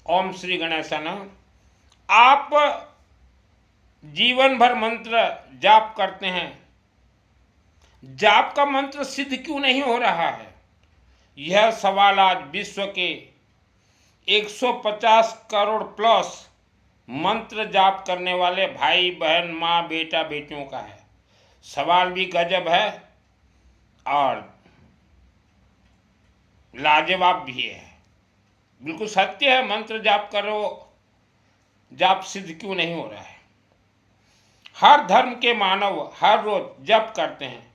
ओम श्री गणेशाय नमः। आप जीवन भर मंत्र जाप करते हैं, जाप का मंत्र सिद्ध क्यों नहीं हो रहा है? यह सवाल आज विश्व के 150 करोड़ प्लस मंत्र जाप करने वाले भाई बहन माँ बेटा बेटियों का है। सवाल भी गजब है और लाजवाब भी है। बिल्कुल सत्य है, मंत्र जाप करो, जाप सिद्ध क्यों नहीं हो रहा है? हर धर्म के मानव हर रोज जप करते हैं,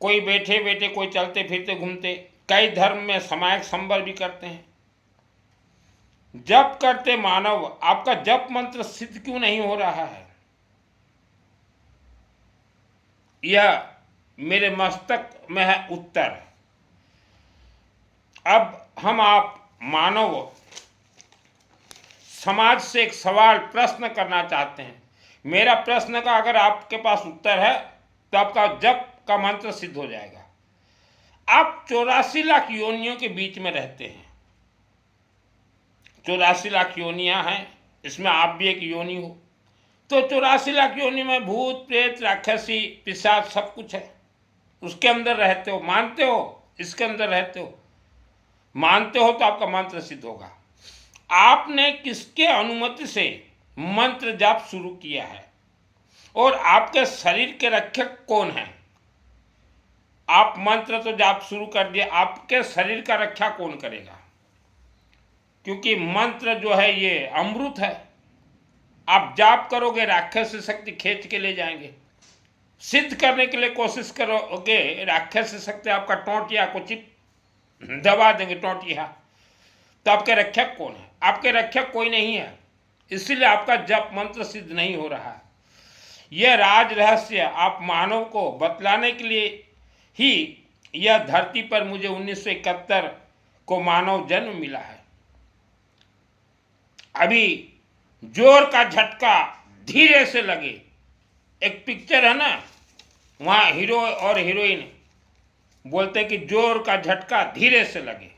कोई बैठे बैठे, कोई चलते फिरते घूमते। कई धर्म में सामायिक संबर भी करते हैं। जप करते मानव, आपका जप मंत्र सिद्ध क्यों नहीं हो रहा है? यह मेरे मस्तक में है उत्तर। अब हम आप मानव समाज से एक सवाल प्रश्न करना चाहते हैं। मेरा प्रश्न का अगर आपके पास उत्तर है तो आपका जप का मंत्र सिद्ध हो जाएगा। आप 84 लाख योनियों के बीच में रहते हैं। 84 लाख योनियां हैं, इसमें आप भी एक योनि हो। तो 84 लाख योनि में भूत प्रेत राक्षसी पिशाच सब कुछ है, उसके अंदर रहते हो। मानते हो इसके अंदर रहते हो, मानते हो तो आपका मंत्र सिद्ध होगा। आपने किसके अनुमति से मंत्र जाप शुरू किया है और आपके शरीर के रक्षक कौन है? आप मंत्र तो जाप शुरू कर दिया, आपके शरीर का रक्षा कौन करेगा? क्योंकि मंत्र जो है ये अमृत है। आप जाप करोगे, राक्षस शक्ति खींच के ले जाएंगे। सिद्ध करने के लिए कोशिश करोगे, राक्षस शक्ति आपका टोंटिया को चिप दबा देंगे, टोंटिया। तो आपके रक्षक कौन है? आपके रक्षक कोई नहीं है, इसीलिए आपका जप मंत्र सिद्ध नहीं हो रहा है। यह राज रहस्य आप मानव को बतलाने के लिए ही यह धरती पर मुझे 1971 को मानव जन्म मिला है। अभी जोर का झटका धीरे से लगे, एक पिक्चर है ना, वहाँ हीरो और हीरोइन बोलते कि जोर का झटका धीरे से लगे।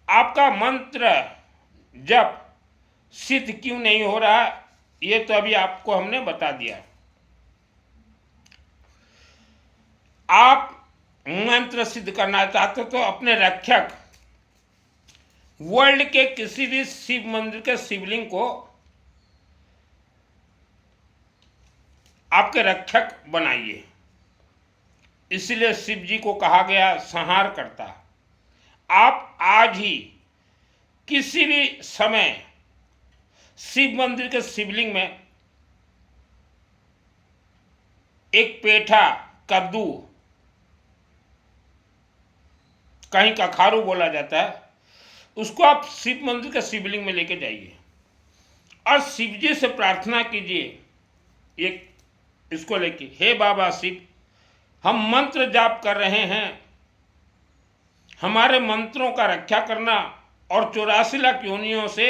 आपका मंत्र जप सिद्ध क्यों नहीं हो रहा, ये तो अभी आपको हमने बता दिया। आप मंत्र सिद्ध करना चाहते हो तो अपने रक्षक, वर्ल्ड के किसी भी शिव मंदिर के शिवलिंग को आपके रक्षक बनाइए। इसलिए शिव जी को कहा गया संहार करता। आप आज ही किसी भी समय शिव मंदिर के शिवलिंग में एक पेठा, कद्दू, कहीं कखारू बोला जाता है, उसको आप शिव मंदिर के शिवलिंग में लेके जाइए और शिव जी से प्रार्थना कीजिए एक इसको लेके, हे बाबा शिव, हम मंत्र जाप कर रहे हैं, हमारे मंत्रों का रक्षा करना और 84 लाख योनियों से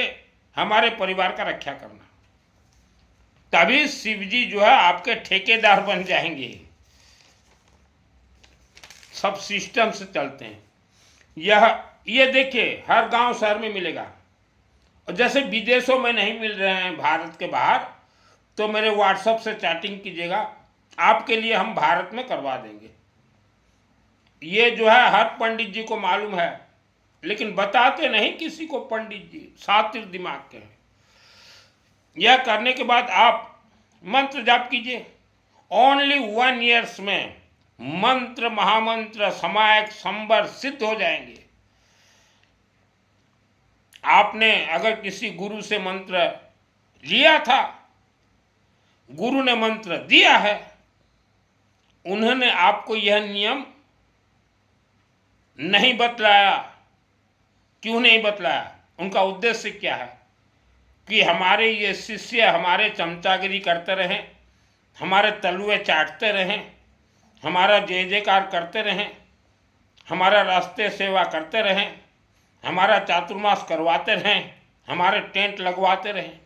हमारे परिवार का रक्षा करना। तभी शिव जी जो है आपके ठेकेदार बन जाएंगे। सब सिस्टम से चलते हैं। ये देखिए हर गांव शहर में मिलेगा। और जैसे विदेशों में नहीं मिल रहे हैं भारत के बाहर, तो मेरे व्हाट्सएप से चैटिंग कीजिएगा, आपके लिए हम भारत में करवा देंगे। ये जो है हर पंडित जी को मालूम है, लेकिन बताते नहीं किसी को। पंडित जी शातिर दिमाग के हैं। यह करने के बाद आप मंत्र जाप कीजिए। ओनली 1 ईयर्स में मंत्र, महामंत्र, समायक, संबर सिद्ध हो जाएंगे। आपने अगर किसी गुरु से मंत्र लिया था, गुरु ने मंत्र दिया है, उन्होंने आपको यह नियम नहीं बतलाया। क्यों नहीं बतलाया? उनका उद्देश्य क्या है कि हमारे ये शिष्य हमारे चमचागिरी करते रहें, हमारे तलुए चाटते रहें, हमारा जय जयकार करते रहें, हमारा रास्ते सेवा करते रहें, हमारा चातुर्मास करवाते रहें, हमारे टेंट लगवाते रहें।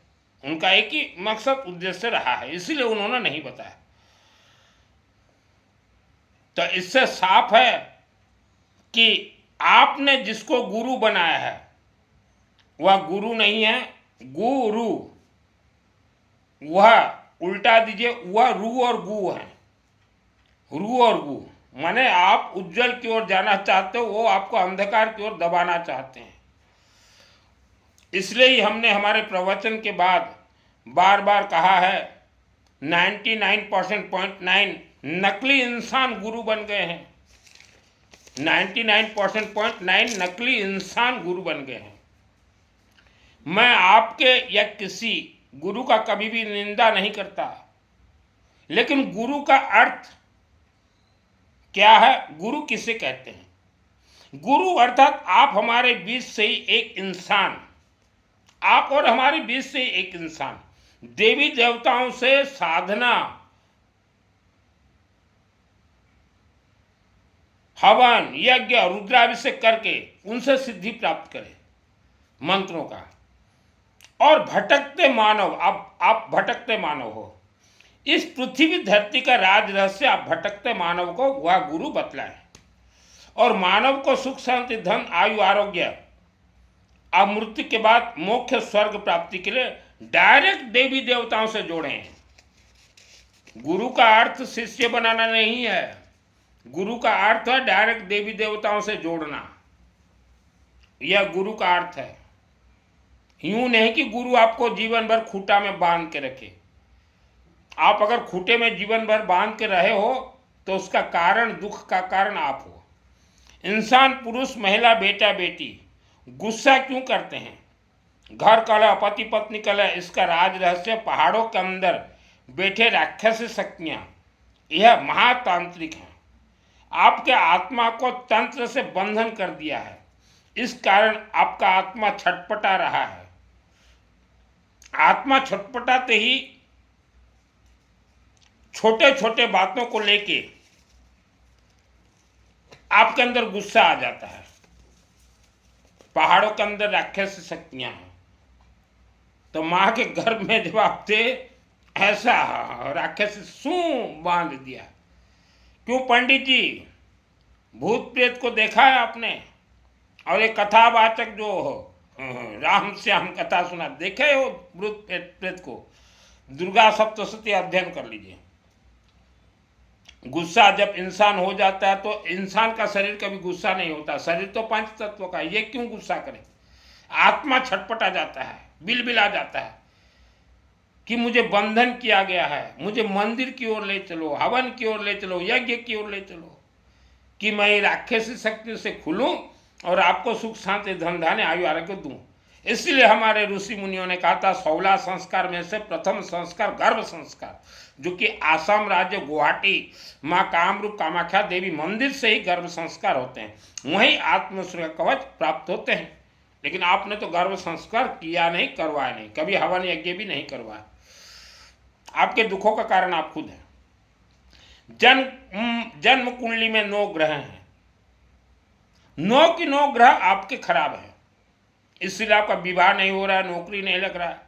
उनका एक ही मकसद उद्देश्य रहा है, इसीलिए उन्होंने नहीं बताया। तो इससे साफ है कि आपने जिसको गुरु बनाया है, वह गुरु नहीं है, गुरु। वह उल्टा दीजिए, वह रू और गु है। रू और गु माने आप उज्जवल की ओर जाना चाहते हो, वो आपको अंधकार की ओर दबाना चाहते हैं। इसलिए ही हमने हमारे प्रवचन के बाद बार बार कहा है 99.9 नकली इंसान गुरु बन गए हैं। 99.9 नकली इंसान गुरु बन गए हैं। मैं आपके या किसी गुरु का कभी भी निंदा नहीं करता, लेकिन गुरु का अर्थ क्या है? गुरु किसे कहते हैं? गुरु अर्थात आप हमारे बीच से ही एक इंसान, आप और हमारे बीच से ही एक इंसान देवी देवताओं से साधना, हवन, यज्ञ, रुद्राभिषेक करके उनसे सिद्धि प्राप्त करे मंत्रों का। और भटकते मानव, आप भटकते मानव हो। इस पृथ्वी धरती का राज रहस्य आप भटकते मानव को वह गुरु बतलाए, और मानव को सुख शांति धन आयु आरोग्य और मृत्यु के बाद मोक्ष स्वर्ग प्राप्ति के लिए डायरेक्ट देवी देवताओं से जोड़े हैं। गुरु का अर्थ शिष्य बनाना नहीं है, गुरु का अर्थ है डायरेक्ट देवी देवताओं से जोड़ना। यह गुरु का अर्थ है। यूं नहीं कि गुरु आपको जीवन भर खूंटा में बांध के रखे। आप अगर खूंटे में जीवन भर बांध के रहे हो तो उसका कारण, दुख का कारण आप हो। इंसान, पुरुष, महिला, बेटा बेटी गुस्सा क्यों करते हैं? घर कलह, पति पत्नी कलह, इसका राज रहस्य पहाड़ों के अंदर बैठे राक्षसी शक्तियां, यह महातांत्रिक हैं। आपके आत्मा को तंत्र से बंधन कर दिया है। इस कारण आपका आत्मा छटपटा रहा है। आत्मा छटपटाते ही छोटे छोटे बातों को लेके आपके अंदर गुस्सा आ जाता है। पहाड़ों के अंदर राक्षसी शक्तियां हैं, तो मां के गर्भ में जब आप थे ऐसा राक्षसी सू बांध दिया। क्यों पंडित जी? भूत प्रेत को देखा है आपने? और एक कथावाचक जो राम श्याम कथा सुना, देखे हो भूत प्रेत को? दुर्गा सप्तशती अध्ययन कर लीजिए। गुस्सा जब इंसान हो जाता है तो इंसान का शरीर कभी गुस्सा नहीं होता। शरीर तो पंच तत्व का, ये क्यों गुस्सा करे? आत्मा छटपटा जाता है, बिलबिला जाता है कि मुझे बंधन किया गया है, मुझे मंदिर की ओर ले चलो, हवन की ओर ले चलो, यज्ञ की ओर ले चलो, कि मैं राक्षसी शक्ति से खुलूं और आपको सुख शांति धन धान्य आयु आरोग्य दूं। इसलिए हमारे ऋषि मुनियों ने कहा था 16 संस्कार में से प्रथम संस्कार गर्भ संस्कार, जो कि आसाम राज्य गुवाहाटी माँ कामरूप कामाख्या देवी मंदिर से ही गर्भ संस्कार होते हैं, वहीं आत्मश्रेय कवच प्राप्त होते हैं। लेकिन आपने तो गर्भ संस्कार किया नहीं, करवाया नहीं, कभी हवन यज्ञ भी नहीं करवाया। आपके दुखों का कारण आप खुद हैं। जन्म कुंडली में 9 ग्रह हैं, 9 की 9 ग्रह आपके खराब हैं। इसलिए आपका विवाह नहीं हो रहा है, नौकरी नहीं लग रहा है,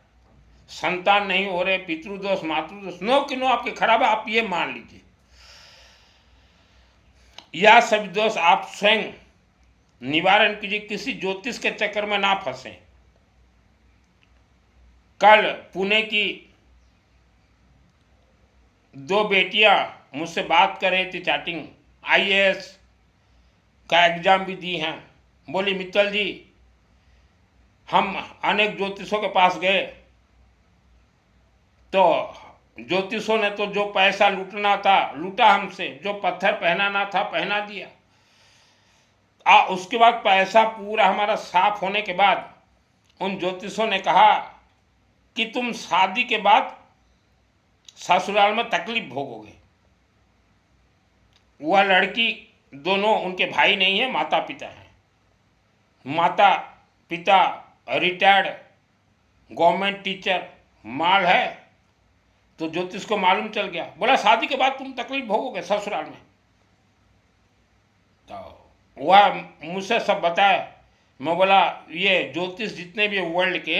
संतान नहीं हो रहे, पितृदोष मातृदोष 9 की 9 आपके खराब है। आप ये मान लीजिए। यह सभी दोष आप स्वयं निवारण कीजिए, किसी ज्योतिष के चक्कर में ना फंसे। कल पुणे की 2 बेटियां मुझसे बात कर रही थी, चैटिंग, IAS का एग्जाम भी दी हैं। बोली मित्तल जी, हम अनेक ज्योतिषों के पास गए तो ज्योतिषों ने तो जो पैसा लूटना था लूटा हमसे, जो पत्थर पहनाना था पहना दिया। उसके बाद पैसा पूरा हमारा साफ होने के बाद उन ज्योतिषों ने कहा कि तुम शादी के बाद ससुराल में तकलीफ भोगोगे। वह लड़की, दोनों उनके भाई नहीं है, माता पिता हैं। माता पिता रिटायर्ड गवर्नमेंट टीचर, माल है। तो ज्योतिष को मालूम चल गया, बोला शादी के बाद तुम तकलीफ भोगोगे ससुराल में। तो वह मुझसे सब बताया। मैं बोला ये ज्योतिष जितने भी वर्ल्ड के,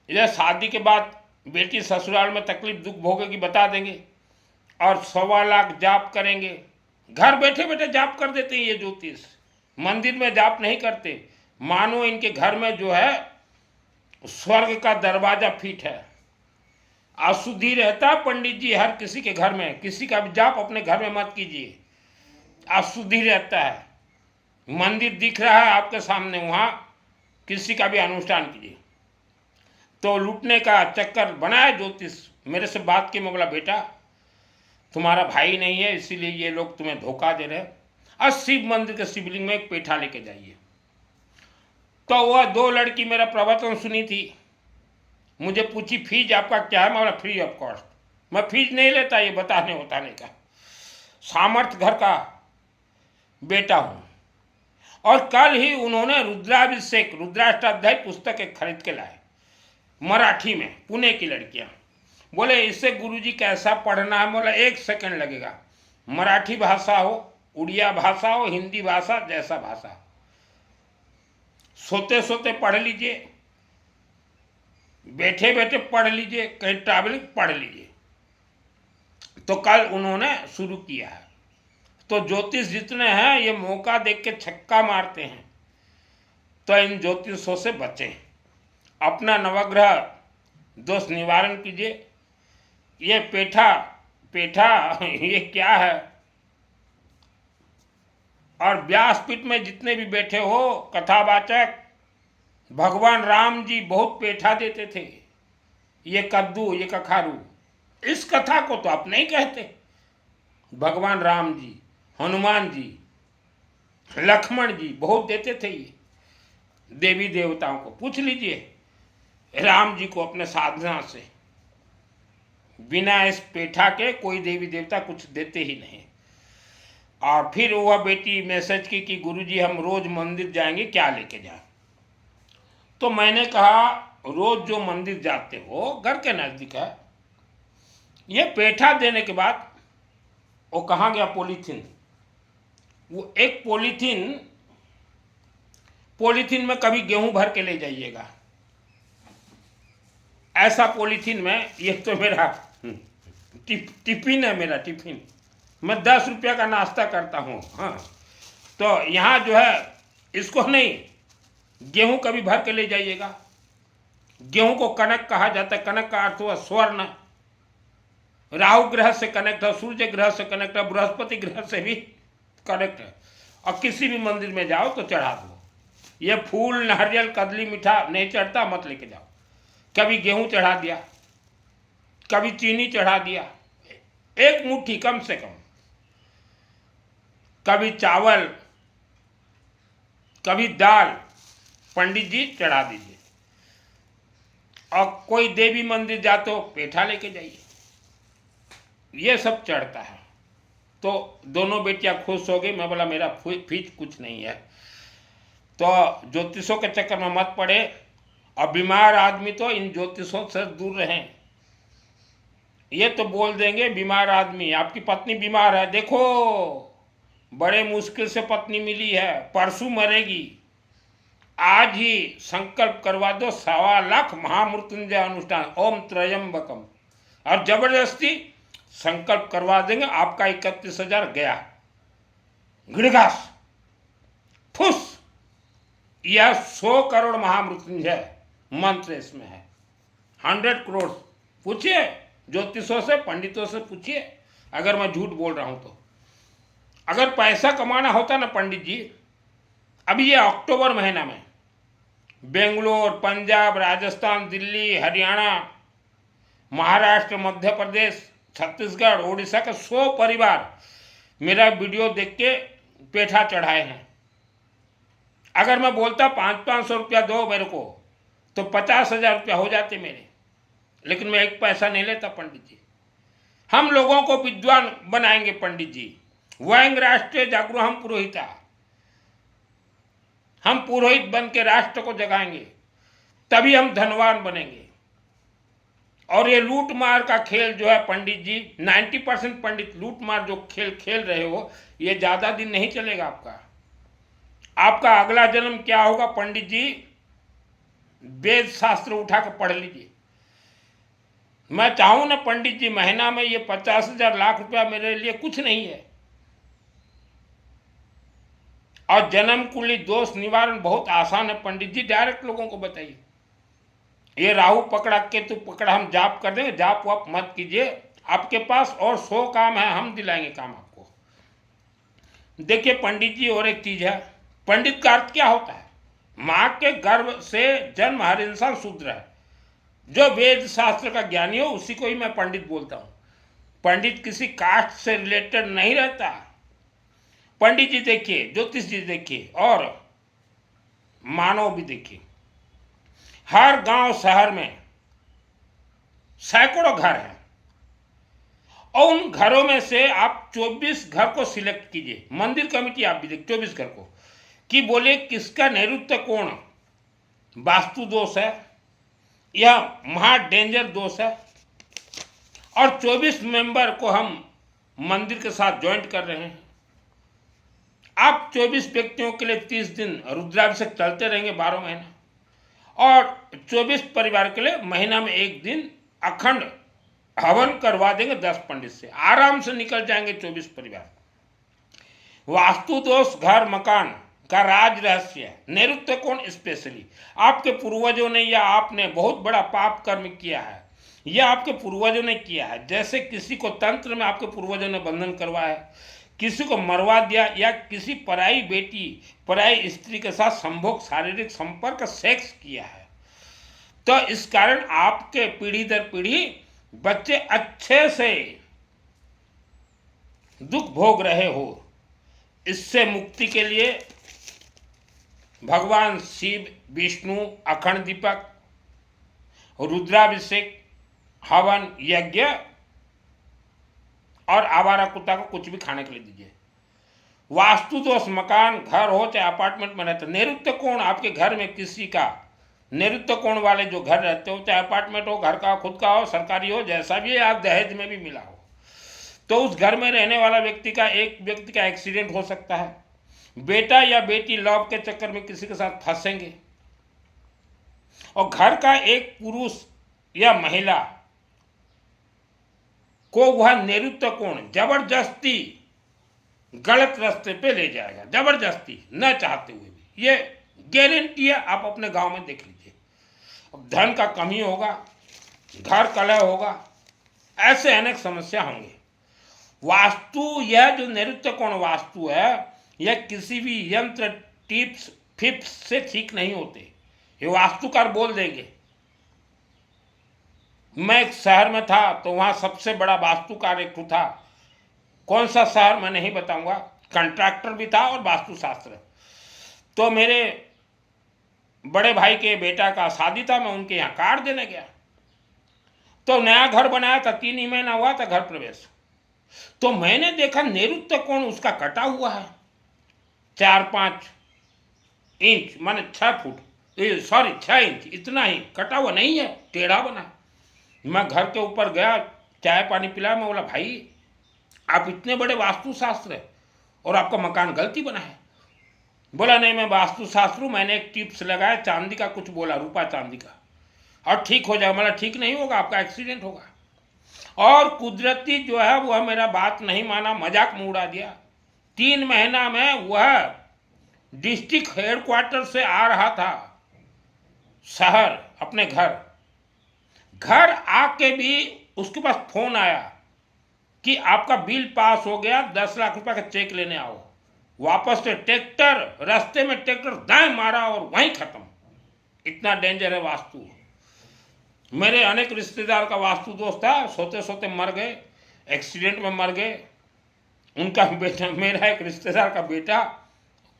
ये शादी के बाद बेटी ससुराल में तकलीफ दुख भोगेगी बता देंगे, और 1.25 लाख जाप करेंगे। घर बैठे बैठे जाप कर देते हैं ये ज्योतिष, मंदिर में जाप नहीं करते। मानो इनके घर में जो है स्वर्ग का दरवाजा फिट है। अशुद्धि रहता है पंडित जी हर किसी के घर में, किसी का भी जाप अपने घर में मत कीजिए, अशुद्धि रहता है। मंदिर दिख रहा है आपके सामने, वहाँ किसी का भी अनुष्ठान कीजिए। तो लूटने का चक्कर बनाए ज्योतिष, मेरे से बात की, मैं बोला बेटा तुम्हारा भाई नहीं है इसीलिए ये लोग तुम्हें धोखा दे रहे हैं, और शिव मंदिर के शिवलिंग में एक पेठा लेके जाइए। तो वह 2 लड़की मेरा प्रवचन सुनी थी, मुझे पूछी फीस आपका क्या है, मैं बोला फ्री ऑफ कॉस्ट, मैं फीस नहीं लेता ये बताने बताने का, सामर्थ्य घर का बेटा हूँ। और कल ही उन्होंने रुद्राभिषेक रुद्राष्टाध्याय पुस्तक एक खरीद के लाए, मराठी में, पुणे की लड़कियाँ। बोले इससे गुरुजी कैसा पढ़ना है, बोला 1 सेकंड लगेगा, मराठी भाषा हो, उड़िया भाषा हो, हिंदी भाषा, जैसा भाषा, सोते सोते पढ़ लीजिए, बैठे बैठे पढ़ लीजिए, कहीं ट्रैवलिंग पढ़ लीजिए। तो कल उन्होंने शुरू किया है। तो ज्योतिष जितने हैं ये मौका देख के छक्का मारते हैं, तो इन ज्योतिषों से बचें, अपना नवग्रह दोष निवारण कीजिए। ये पेठा पेठा ये क्या है? और व्यासपीठ में जितने भी बैठे हो कथावाचक, भगवान राम जी बहुत पेठा देते थे, ये कद्दू ये कखारू, इस कथा को तो आप नहीं कहते। भगवान राम जी, हनुमान जी, लक्ष्मण जी बहुत देते थे ये देवी देवताओं को। पूछ लीजिए राम जी को अपने साधना से, बिना इस पेठा के कोई देवी देवता कुछ देते ही नहीं। और फिर वह बेटी मैसेज की कि गुरुजी हम रोज मंदिर जाएंगे, क्या लेके जाएं? तो मैंने कहा रोज जो मंदिर जाते हो घर के नजदीक है, ये पेठा देने के बाद वो कहाँ गया पॉलीथीन, वो एक पॉलीथीन में कभी गेहूं भर के ले जाइएगा, ऐसा पॉलीथीन में। ये तो मेरा टिफिन है, मेरा टिफिन, मैं 10 रुपया का नाश्ता करता हूँ। हाँ, तो यहाँ जो है इसको नहीं, गेहूं कभी भर के ले जाइएगा। गेहूं को कनक कहा जाता है, कनक का अर्थ हुआ स्वर्ण, राहु ग्रह से कनेक्ट है, सूर्य ग्रह से कनेक्ट है, बृहस्पति ग्रह से भी कनेक्ट है। और किसी भी मंदिर में जाओ तो चढ़ा दो, ये फूल नारियल कदली मीठा नहीं चढ़ता, मत लेके जाओ। कभी गेहूं चढ़ा दिया, कभी चीनी चढ़ा दिया, 1 मुट्ठी कम से कम, कभी चावल, कभी दाल, पंडित जी चढ़ा दीजिए। और कोई देवी मंदिर जाते हो पेठा लेके जाइए, ये सब चढ़ता है। तो दोनों बेटियां खुश हो गई। मैं बोला मेरा फीस कुछ नहीं है। तो ज्योतिषों के चक्कर में मत पड़े, और बीमार आदमी तो इन ज्योतिषों से दूर रहें। ये तो बोल देंगे बीमार आदमी, आपकी पत्नी बीमार है, देखो बड़े मुश्किल से पत्नी मिली है, परसों मरेगी, आज ही संकल्प करवा दो 1.25 लाख महामृत्युंजय अनुष्ठान ओम त्रयंबकम, और जबरदस्ती संकल्प करवा देंगे, आपका 31,000 गया, गिड़गास फुस। यह 100 करोड़ महामृत्युंजय मंत्र इसमें है, 100 करोड़। पूछिए ज्योतिषों से, पंडितों से पूछिए, अगर मैं झूठ बोल रहा हूं तो। अगर पैसा कमाना होता ना पंडित जी, अभी ये अक्टूबर महीना में बेंगलोर, पंजाब, राजस्थान, दिल्ली, हरियाणा, महाराष्ट्र, मध्य प्रदेश, छत्तीसगढ़, उड़ीसा का 100 परिवार मेरा वीडियो देख के पेठा चढ़ाए हैं। अगर मैं बोलता 500-500 रुपया दो मेरे को, तो 50,000 रुपया हो जाते मेरे, लेकिन मैं 1 पैसा नहीं लेता पंडित जी। हम लोगों को विद्वान बनाएंगे पंडित जी, वयं राष्ट्र जागृहम पुरोहिता, हम पुरोहित बन के राष्ट्र को जगाएंगे, तभी हम धनवान बनेंगे। और ये लूट मार का खेल जो है पंडित जी, 90% पंडित लूट मार जो खेल खेल रहे हो, ये ज्यादा दिन नहीं चलेगा आपका। आपका अगला जन्म क्या होगा पंडित जी, वेद शास्त्र उठा कर पढ़ लीजिए। मैं चाहूं ना पंडित जी, महीना में ये 50,000 लाख रुपया मेरे लिए कुछ नहीं है। और जन्म कुंडली दोष निवारण बहुत आसान है पंडित जी, डायरेक्ट लोगों को बताइए। ये राहु पकड़ा केतु पकड़ा, हम जाप कर देंगे, जाप वाप मत कीजिए, आपके पास और 100 काम है, हम दिलाएंगे काम आपको। देखिए पंडित जी, और एक चीज है, पंडित का अर्थ क्या होता है? माँ के गर्भ से जन्म हर इंसान शूद्र है। जो वेद शास्त्र का ज्ञानी हो उसी को ही मैं पंडित बोलता हूँ। पंडित किसी कास्ट से रिलेटेड नहीं रहता। पंडित जी देखिए, ज्योतिष जी देखिए, और मानव भी देखिए, हर गांव शहर में सैकड़ों घर हैं, और उन घरों में से आप 24 घर को सिलेक्ट कीजिए, मंदिर कमेटी आप भी देखिए 24 घर को, कि बोले किसका नैऋत्य कोण वास्तु दोष है या महा डेंजर दोष है, और 24 मेंबर को हम मंदिर के साथ ज्वाइंट कर रहे हैं। आप 24 व्यक्तियों के लिए 30 दिन रुद्राभिषेक चलते रहेंगे 12 महीना, और 24 परिवार के लिए महीना में 1 दिन अखंड हवन करवा देंगे 10 पंडित से, आराम से निकल जाएंगे 24 परिवार। वास्तु दोष घर मकान का राज रहस्य है, नैऋत्य कोण स्पेशली। आपके पूर्वजों ने या आपने बहुत बड़ा पाप कर्म किया है, या आपके पूर्वजों ने किया है, जैसे किसी को तंत्र में आपके पूर्वजों ने बंधन करवाया है, किसी को मरवा दिया, या किसी पराई बेटी पराई स्त्री के साथ संभोग शारीरिक संपर्क सेक्स किया है, तो इस कारण आपके पीढ़ी दर पीढ़ी बच्चे अच्छे से दुख भोग रहे हो। इससे मुक्ति के लिए भगवान शिव विष्णु अखंड दीपक रुद्राभिषेक हवन यज्ञ और आवारा कुत्ता को कुछ भी खाने के लिए दीजिए। वास्तु दोष मकान घर हो चाहे अपार्टमेंट में रहते, नैऋत्य कोण आपके घर में किसी का नैऋत्य कोण वाले जो घर रहते हो, चाहे अपार्टमेंट हो, घर का खुद का हो, सरकारी हो, जैसा भी है, आप दहेज में भी मिला हो, तो उस घर में रहने वाला व्यक्ति का एक व्यक्ति का एक्सीडेंट हो सकता है। बेटा या बेटी लव के चक्कर में किसी के साथ फंसेंगे, और घर का एक पुरुष या महिला को वह नैऋत्य कोण जबरदस्ती गलत रास्ते पे ले जाएगा, जबरदस्ती न चाहते हुए भी। ये गारंटी है, आप अपने गांव में देख लीजिए। अब धन का कमी होगा, घर कलह होगा, ऐसे अनेक समस्या होंगे। वास्तु, यह जो नैऋत्य कोण वास्तु है, यह किसी भी यंत्र टिप्स फिप्स से ठीक नहीं होते। ये वास्तुकार बोल देंगे। मैं एक शहर में था तो वहाँ सबसे बड़ा वास्तुकार एक था, कौन सा शहर मैं नहीं बताऊंगा, कंट्रैक्टर भी था और वास्तुशास्त्र। तो मेरे बड़े भाई के बेटा का शादी था, मैं उनके यहाँ कार्ड देने गया, तो नया घर बनाया था, 3 ही महीना हुआ था घर प्रवेश, तो मैंने देखा नैऋत्य कोण उसका कटा हुआ है 4-5 इंच, माने 6 फुट, सॉरी 6 इंच, इतना ही कटा हुआ नहीं है, टेढ़ा बना। मैं घर के ऊपर गया, चाय पानी पिलाया, मैं बोला भाई आप इतने बड़े वास्तुशास्त्र है और आपका मकान गलती बना है। बोला नहीं मैं वास्तुशास्त्र हूँ, मैंने एक टिप्स लगाया चांदी का, कुछ बोला रूपा चांदी का, और ठीक हो जाएगा। मतलब ठीक नहीं होगा, आपका एक्सीडेंट होगा। और कुदरती जो है वह मेरा बात नहीं माना, मजाक में उड़ा दिया। 3 महीना में वह डिस्ट्रिक्ट हेडक्वार्टर से आ रहा था शहर अपने घर आके भी उसके पास फोन आया कि आपका बिल पास हो गया, 10 लाख रुपए का चेक लेने आओ। वापस से ट्रैक्टर, रास्ते में ट्रैक्टर दाएं मारा और वहीं खत्म। इतना डेंजर है वास्तु। मेरे अनेक रिश्तेदार का वास्तु दोष था, सोते सोते मर गए, एक्सीडेंट में मर गए। उनका बेटा, मेरा एक रिश्तेदार का बेटा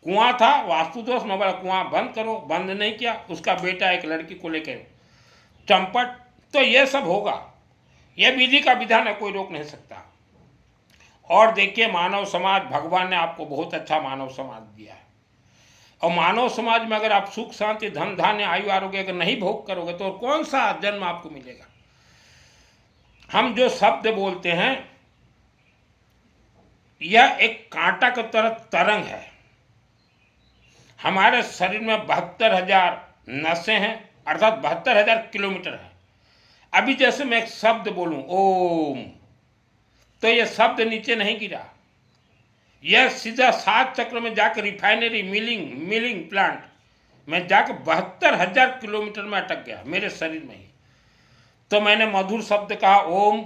कुआं था, वास्तु दोष, मैं बोला कुआं बंद करो, बंद नहीं किया। उसका बेटा एक लड़की को लेकर चंपट। तो ये सब होगा, यह विधि का विधान है, कोई रोक नहीं सकता। और देखिए मानव समाज, भगवान ने आपको बहुत अच्छा मानव समाज दिया है, और मानव समाज में अगर आप सुख शांति धन धान्य आयु आरोग्य अगर नहीं भोग करोगे तो कौन सा जन्म आपको मिलेगा। हम जो शब्द बोलते हैं यह एक कांटा की तरह तरंग है। हमारे शरीर में 72,000 नसें हैं, अर्थात 72,000 किलोमीटर है। अभी जैसे मैं एक शब्द बोलूं ओम, तो यह शब्द नीचे नहीं गिरा, यह सीधा 7 चक्र में जाकर रिफाइनरी मिलिंग प्लांट मैं जाकर 72,000 किलोमीटर में अटक गया मेरे शरीर में ही। तो मैंने मधुर शब्द कहा, ओम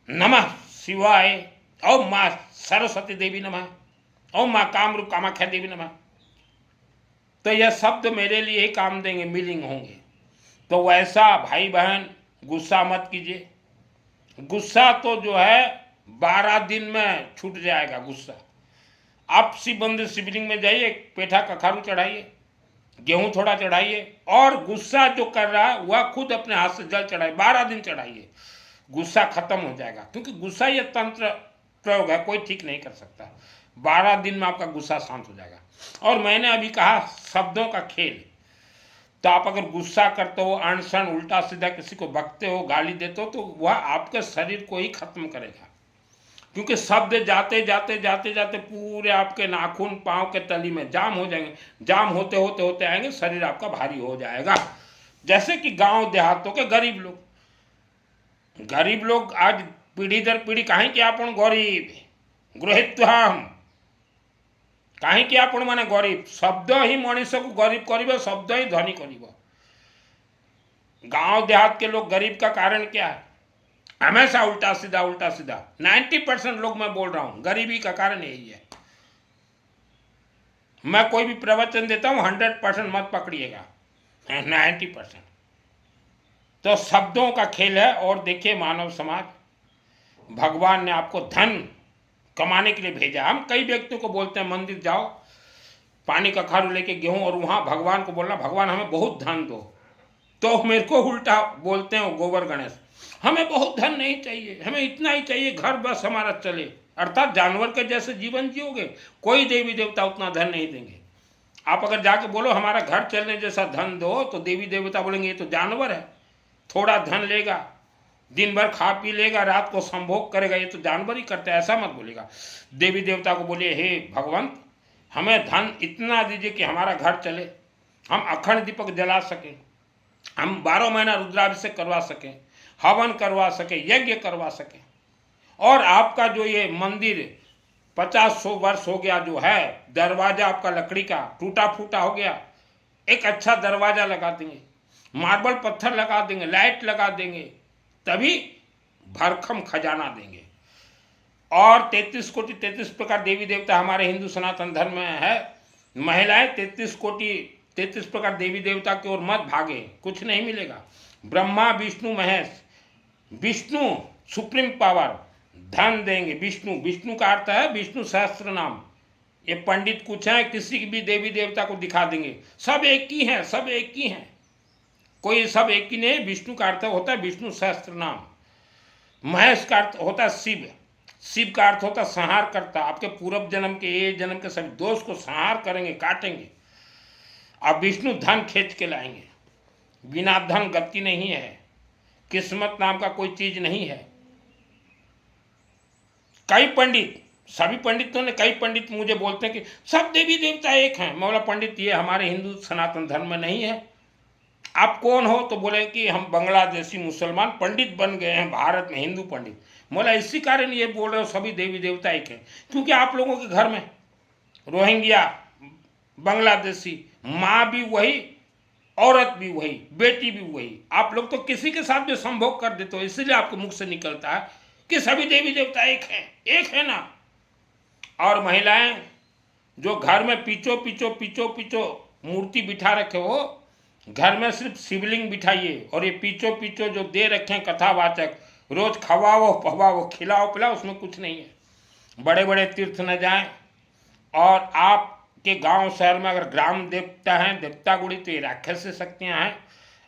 नमः शिवाय, ओम माँ सरस्वती देवी नमः, ओम माँ कामरूप कामाख्या देवी नमः। तो यह शब्द मेरे लिए ही काम देंगे, मिलिंग होंगे। तो वैसा भाई बहन गुस्सा मत कीजिए। गुस्सा तो जो है 12 दिन में छूट जाएगा गुस्सा। आप शिवबंद शिवलिंग में जाइए, पेठा कखारू चढ़ाइए, गेहूं थोड़ा चढ़ाइए, और गुस्सा जो कर रहा है वह खुद अपने हाथ से जल चढ़ाइए, 12 दिन चढ़ाइए, गुस्सा खत्म हो जाएगा। क्योंकि गुस्सा ये तंत्र प्रयोग है, कोई ठीक नहीं कर सकता। 12 दिन में आपका गुस्सा शांत हो जाएगा। और मैंने अभी कहा शब्दों का खेल, तो आप अगर गुस्सा करते हो, अनशन उल्टा सीधा किसी को बकते हो, गाली देते हो, तो वह आपके शरीर को ही खत्म करेगा। क्योंकि शब्द जाते जाते जाते जाते पूरे आपके नाखून पांव के तली में जाम हो जाएंगे। जाम होते होते होते आएंगे, शरीर आपका भारी हो जाएगा। जैसे कि गांव देहातों के गरीब लोग आज पीढ़ी दर पीढ़ी कहीं कि आपण गरीब गृहित्वम, कहीं कि आपण माने गरीब। शब्द ही मनुष्य को गरीब करिब, शब्द ही धनी करिब। गांव देहात के लोग गरीब का कारण क्या है? हमेशा उल्टा सीधा 90% लोग मैं बोल रहा हूं, गरीबी का कारण यही है। मैं कोई भी प्रवचन देता हूं 100% मत पकड़िएगा, 90%। तो शब्दों का खेल है। और देखिए मानव समाज, भगवान ने आपको धन कमाने के लिए भेजा। हम कई व्यक्तियों को बोलते हैं मंदिर जाओ, पानी का खारू लेके गेहूं, और वहां भगवान को बोलना भगवान हमें बहुत धन दो। तो मेरे को उल्टा बोलते हैं गोबर गणेश, हमें बहुत धन नहीं चाहिए, हमें इतना ही चाहिए घर बस हमारा चले। अर्थात जानवर के जैसे जीवन जियोगे, कोई देवी देवता उतना धन नहीं देंगे। आप अगर जाके बोलो हमारा घर चलने जैसा धन दो, तो देवी देवता बोलेंगे ये तो जानवर है, थोड़ा धन लेगा, दिन भर खा पी लेगा, रात को संभोग करेगा, ये तो जानवर ही करते हैं, ऐसा मत बोलेगा। देवी देवता को बोलिए, हे भगवंत हमें धन इतना दीजिए कि हमारा घर चले, हम अखंड दीपक जला सकें, हम 12 महीना रुद्राभिषेक करवा सकें, हवन करवा सकें, यज्ञ करवा सकें। और आपका जो ये मंदिर 50-100 वर्ष हो गया जो है, दरवाजा आपका लकड़ी का टूटा फूटा हो गया, एक अच्छा दरवाजा लगा देंगे, मार्बल पत्थर लगा देंगे, लाइट लगा देंगे, तभी भरखम खजाना देंगे। और 33 कोटि 33 प्रकार देवी देवता हमारे हिंदू सनातन धर्म में है। महिलाएं 33 कोटि 33 प्रकार देवी देवता की ओर मत भागे, कुछ नहीं मिलेगा। ब्रह्मा विष्णु महेश, विष्णु सुप्रीम पावर, धन देंगे। विष्णु का अर्थ है विष्णु सहस्त्र नाम। ये पंडित कुछ है, किसी भी देवी देवता को दिखा देंगे, सब एक ही हैं, सब एक ही हैं, कोई सब एक ही नहीं। विष्णु का अर्थ होता है विष्णु सहस्त्र नाम। महेश का अर्थ होता है शिव, शिव का अर्थ होता है संहार करता। आपके पूर्व जन्म के ये जन्म के सभी दोष को संहार करेंगे, काटेंगे। अब विष्णु धन खींच के लाएंगे, बिना धन गति नहीं है, किस्मत नाम का कोई चीज नहीं है। कई पंडित, सभी पंडितों ने, कई पंडित मुझे बोलते हैं कि सब देवी देवता एक हैं। मैं बोला पंडित ये हमारे हिंदू सनातन धर्म में नहीं है। आप कौन हो? तो बोले कि हम बांग्लादेशी मुसलमान पंडित बन गए हैं भारत में, हिंदू पंडित। बोला इसी कारण ये बोल रहे हो सभी देवी देवता एक हैं, क्योंकि आप लोगों के घर में रोहिंग्या, बांग्लादेशी, माँ भी वही, औरत भी वही, बेटी भी वही। आप लोग तो किसी के साथ भी संभोग कर देते हो, इसलिए आपके मुख से निकलता है कि सभी देवी देवता एक है ना। और महिलाएं जो घर में पीछो मूर्ति बिठा रखे हो, घर में सिर्फ शिवलिंग बिठाइए, और ये पीछो जो दे रखे हैं कथावाचक, रोज खवाओ पवाओ, खिलाओ पिलाओ, उसमें कुछ नहीं है। बड़े बड़े तीर्थ न जाएं। और आपके गांव शहर में अगर ग्राम देवता हैं, देवता गुड़ी, तो ये राक्षस शक्तियाँ हैं।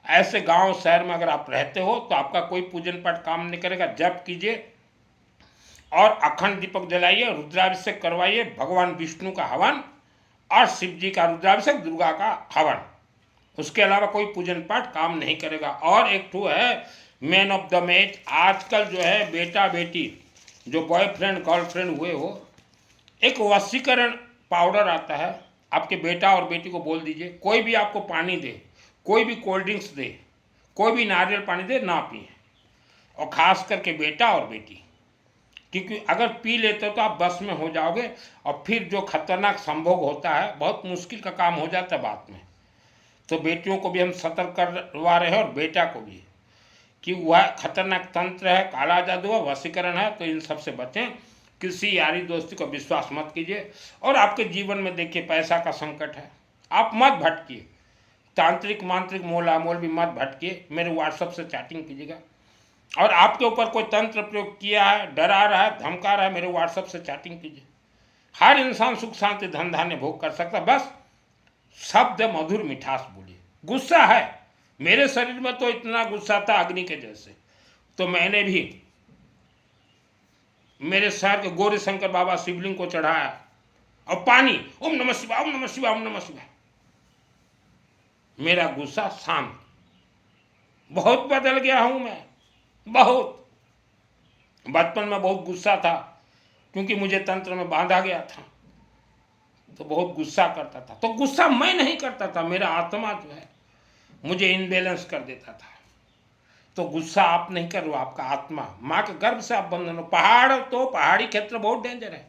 ऐसे गांव शहर में अगर आप रहते हो तो आपका कोई पूजन पाठ काम नहीं करेगा। जप कीजिए और अखंड दीपक जलाइए, रुद्राभिषेक करवाइए, भगवान विष्णु का हवन और शिव जी का रुद्राभिषेक, दुर्गा का हवन। उसके अलावा कोई पूजन पाठ काम नहीं करेगा। और एक तो है मैन ऑफ द मैच, आजकल जो है बेटा बेटी जो बॉयफ्रेंड गर्लफ्रेंड हुए हो, एक वशीकरण पाउडर आता है। आपके बेटा और बेटी को बोल दीजिए कोई भी आपको पानी दे, कोई भी कोल्ड ड्रिंक्स दे, कोई भी नारियल पानी दे, ना पिए। और खास करके बेटा और बेटी, क्योंकि अगर पी लेते हो तो आप बस में हो जाओगे और फिर जो खतरनाक संभोग होता है बहुत मुश्किल का काम हो जाता है बाद में। तो बेटियों को भी हम सतर्क करवा रहे हैं और बेटा को भी कि वह खतरनाक तंत्र है, काला जादू है, वशीकरण है, तो इन सब से बचें। किसी यारी दोस्ती को विश्वास मत कीजिए। और आपके जीवन में देखिए पैसा का संकट है, आप मत भटकिए, तांत्रिक मांत्रिक मोला मोल भी मत भटकिए, मेरे व्हाट्सएप से चैटिंग कीजिएगा। और आपके ऊपर कोई तंत्र प्रयोग किया है, डरा रहा है, धमका रहा है, मेरे व्हाट्सएप से चैटिंग कीजिए। हर इंसान सुख शांति धन धान्य भोग कर सकता, बस शब्द मधुर मिठास बोलिए। गुस्सा है, मेरे शरीर में तो इतना गुस्सा था अग्नि के जैसे, तो मैंने भी मेरे शहर के गौरी शंकर बाबा शिवलिंग को चढ़ाया और पानी ओम नमः शिवाय, ओम नमः शिवाय, ओम नमः शिवाय। मेरा गुस्सा शांत, बहुत बदल गया हूं मैं, बहुत। बचपन में बहुत गुस्सा था क्योंकि मुझे तंत्र में बांधा गया था, तो बहुत गुस्सा करता था। तो गुस्सा मैं नहीं करता था, मेरा आत्मा जो है मुझे इनबैलेंस कर देता था। तो गुस्सा आप नहीं कर रहे हो, आपका आत्मा, माँ के गर्भ से आप बंधन हो। पहाड़ तो पहाड़ी क्षेत्र बहुत डेंजर है,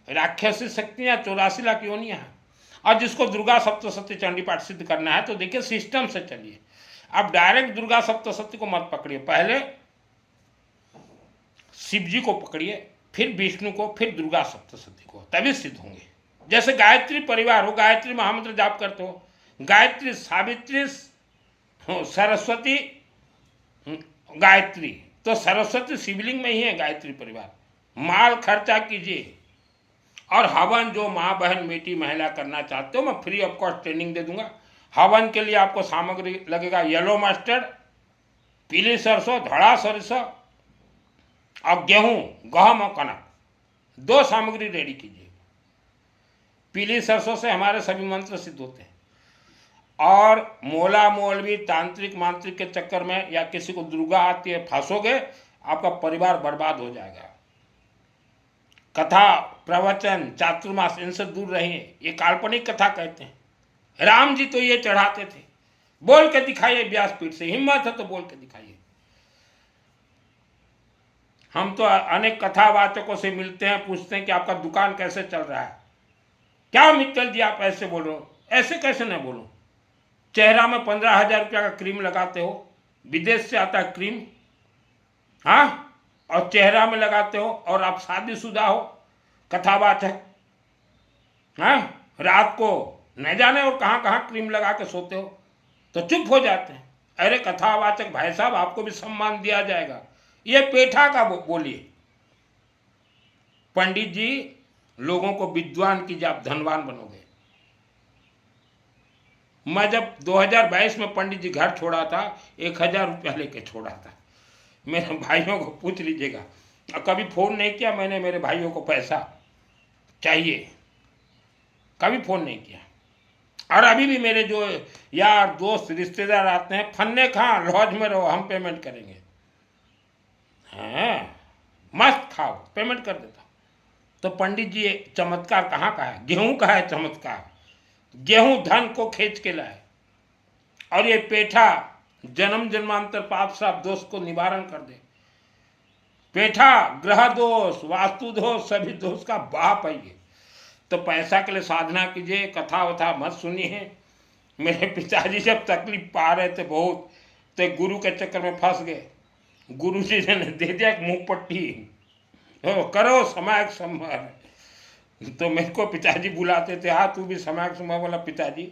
राक्षसी शक्तियाँ 84 लाख योनियाँ हैं। और जिसको दुर्गा सप्तशती चंडी पाठ सिद्ध करना है तो देखिए सिस्टम से चलिए। आप डायरेक्ट दुर्गा सप्तशती को मत पकड़िए, पहले शिव जी को पकड़िए, फिर विष्णु को, फिर दुर्गा सप्तशती को, तभी सिद्ध होंगे। जैसे गायत्री परिवार हो, गायत्री महामंत्र जाप करते हो, गायत्री सावित्री सरस्वती गायत्री, तो सरस्वती शिवलिंग में ही है गायत्री परिवार। माल खर्चा कीजिए और हवन जो माँ बहन बेटी महिला करना चाहते हो मैं फ्री ऑफ कॉस्ट ट्रेनिंग दे दूंगा। हवन के लिए आपको सामग्री लगेगा येलो मस्टर्ड, पीली सरसों, धड़ा सरसों और गेहूं, गहम और कनक, 2 सामग्री रेडी कीजिए। पीली सरसों से हमारे सभी मंत्र सिद्ध होते हैं। और मोला मोलवी तांत्रिक मांत्रिक के चक्कर में या किसी को दुर्गा आती है फंसोगे, आपका परिवार बर्बाद हो जाएगा। कथा प्रवचन चातुर्मास इनसे दूर रहिए, ये काल्पनिक कथा कहते हैं। राम जी तो ये चढ़ाते थे, बोल के दिखाइए व्यासपीठ से, हिम्मत है तो बोल के दिखाइए। हम तो अनेक कथावाचकों से मिलते हैं, पूछते हैं कि आपका दुकान कैसे चल रहा है। क्या मित्तल जी आप ऐसे बोल रहे हो, ऐसे कैसे नहीं बोलो। चेहरा में 15,000 रुपया का क्रीम लगाते हो, विदेश से आता है क्रीम, हाँ, और चेहरा में लगाते हो, और आप शादीशुदा हो, कथावाचक, हाँ, रात को न जाने और कहाँ कहाँ क्रीम लगा के सोते हो, तो चुप हो जाते हैं। अरे कथावाचक भाई साहब, आपको भी सम्मान दिया जाएगा, ये पेठा का बोलिए। पंडित जी लोगों को विद्वान कीजिए, आप धनवान बनोगे। मैं जब 2022 में पंडित जी घर छोड़ा था, 1,000 रुपया लेके छोड़ा था। मेरे भाइयों को पूछ लीजिएगा, कभी फ़ोन नहीं किया मैंने, मेरे भाइयों को पैसा चाहिए, कभी फ़ोन नहीं किया। और अभी भी मेरे जो यार दोस्त रिश्तेदार आते हैं, फन्ने कहाँ, लॉज में रहो, हम पेमेंट करेंगे। हाँ, मस्त खाओ, पेमेंट कर देता। तो पंडित जी चमत्कार कहाँ का है, गेहूं का है चमत्कार। गेहूं धन को खींच के लाए, और ये पेठा जन्म जन्मांतर पाप श्राप दोष को निवारण कर दे। पेठा ग्रह दोष, वास्तु दोष, सभी दोष का बाप है ये। तो पैसा के लिए साधना कीजिए, कथा वथा मत सुनिए। मेरे पिताजी जब तकलीफ पा रहे थे बहुत, तो गुरु के चक्कर में फंस गए। गुरु जी ने दे दिया एक मुंह पट्टी, करो समायक संभार। तो मेरे को पिताजी बुलाते थे, हाँ तू भी समायक संभार। बोला पिताजी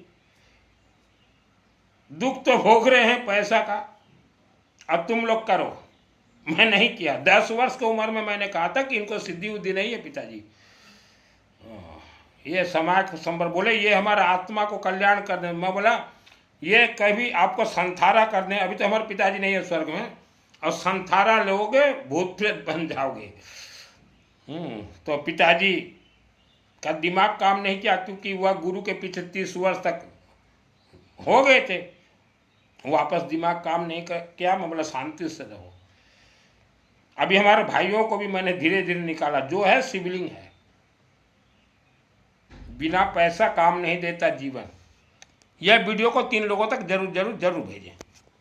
दुख तो भोग रहे हैं पैसा का, अब तुम लोग करो। मैं नहीं किया। 10 वर्ष की उम्र में मैंने कहा था कि इनको सिद्धि उद्धि नहीं है पिताजी, ये समाज संबर। बोले ये हमारा आत्मा को कल्याण करने। मैं बोला ये कभी आपको संथारा करने, अभी तो हमारे पिताजी नहीं है स्वर्ग में, और संथारा लोगे भूत प्रेत बन जाओगे। तो पिताजी का दिमाग काम नहीं किया, क्योंकि वह गुरु के पीछे 30 वर्ष तक हो गए थे, वापस दिमाग काम नहीं किया। मैं बोला शांति से रहो। अभी हमारे भाइयों को भी मैंने धीरे धीरे निकाला, जो है शिवलिंग है। बिना पैसा काम नहीं देता जीवन। यह वीडियो को 3 लोगों तक जरूर जरूर जरूर भेजें।